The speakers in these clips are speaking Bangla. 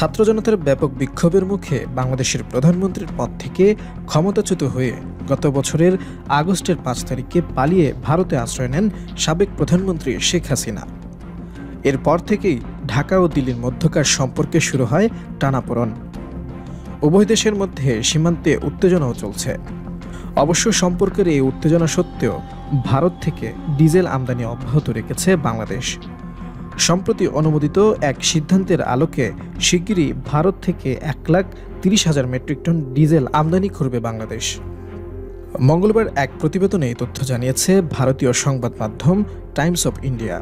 ছাত্র জনতার ব্যাপক বিক্ষোভের মুখে বাংলাদেশের প্রধানমন্ত্রীর পদ থেকে ক্ষমতাচ্যুত হয়ে গত বছরের আগস্টের ৫ তারিখে পালিয়ে ভারতে আশ্রয় নেন সাবেক প্রধানমন্ত্রী শেখ হাসিনা। এরপর থেকেই ঢাকা ও দিল্লির মধ্যকার সম্পর্কে শুরু হয় টানাপোড়েন। উভয় দেশের মধ্যে সীমান্তে উত্তেজনাও চলছে। অবশ্য সম্পর্কের এই উত্তেজনা সত্ত্বেও ভারত থেকে ডিজেল আমদানি অব্যাহত রেখেছে বাংলাদেশ। সম্প্রতি অনুমোদিত এক সিদ্ধান্তের আলোকে শিগগিরই ভারত থেকে ১,৩০,০০০ মেট্রিক টন ডিজেল আমদানি করবে বাংলাদেশ। মঙ্গলবার এক প্রতিবেদনে এই তথ্য জানিয়েছে ভারতীয় সংবাদ মাধ্যম টাইমস অফ ইন্ডিয়া।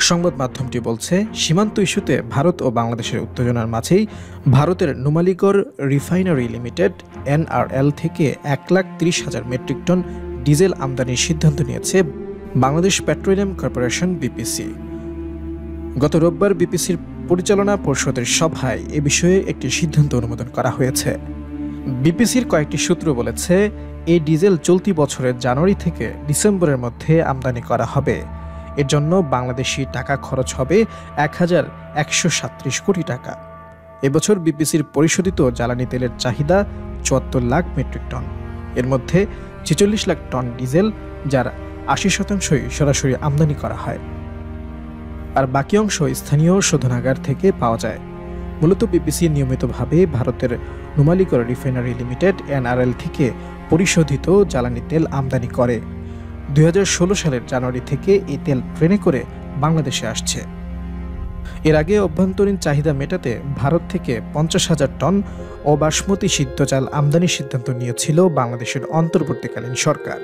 সংবাদ মাধ্যমটি বলছে, সীমান্ত ইস্যুতে ভারত ও বাংলাদেশের উত্তেজনার মাঝেই ভারতের নুমালীগড় রিফাইনারি লিমিটেড NRL থেকে ১,৩০,০০০ মেট্রিক টন ডিজেল আমদানির সিদ্ধান্ত নিয়েছে বাংলাদেশ পেট্রোলিয়াম কর্পোরেশন BPC। গত রোববার বিপিসির পরিচালনা পর্ষদের সভায় এ বিষয়ে একটি সিদ্ধান্ত অনুমোদন করা হয়েছে। বিপিসির কয়েকটি সূত্র বলেছে, এই ডিজেল চলতি বছরের জানুয়ারি থেকে ডিসেম্বরের মধ্যে আমদানি করা হবে। এর জন্য বাংলাদেশি টাকা খরচ হবে ১,১৩৭ কোটি টাকা। এবছর বিপিসির পরিশোধিত জ্বালানি তেলের চাহিদা ৭৪ লাখ মেট্রিক টন। এর মধ্যে ৪৬ লাখ টন ডিজেল, যার ৮০% সরাসরি আমদানি করা হয়, আর বাকি অংশ স্থানীয় শোধনাগার থেকে পাওয়া যায়। মূলত বিপিসি নিয়মিতভাবে ভারতের নুমালীগড় রিফাইনারি লিমিটেড NRL থেকে পরিশোধিত জ্বালানি তেল আমদানি করে। ২০১৬ সালের জানুয়ারি থেকে এই তেল ট্রেনে করে বাংলাদেশে আসছে। এর আগে অভ্যন্তরীণ চাহিদা মেটাতে ভারত থেকে ৫০,০০০ টন অবাসমতি সিদ্ধ চাল আমদানির সিদ্ধান্ত নিয়েছিল বাংলাদেশের অন্তর্বর্তীকালীন সরকার।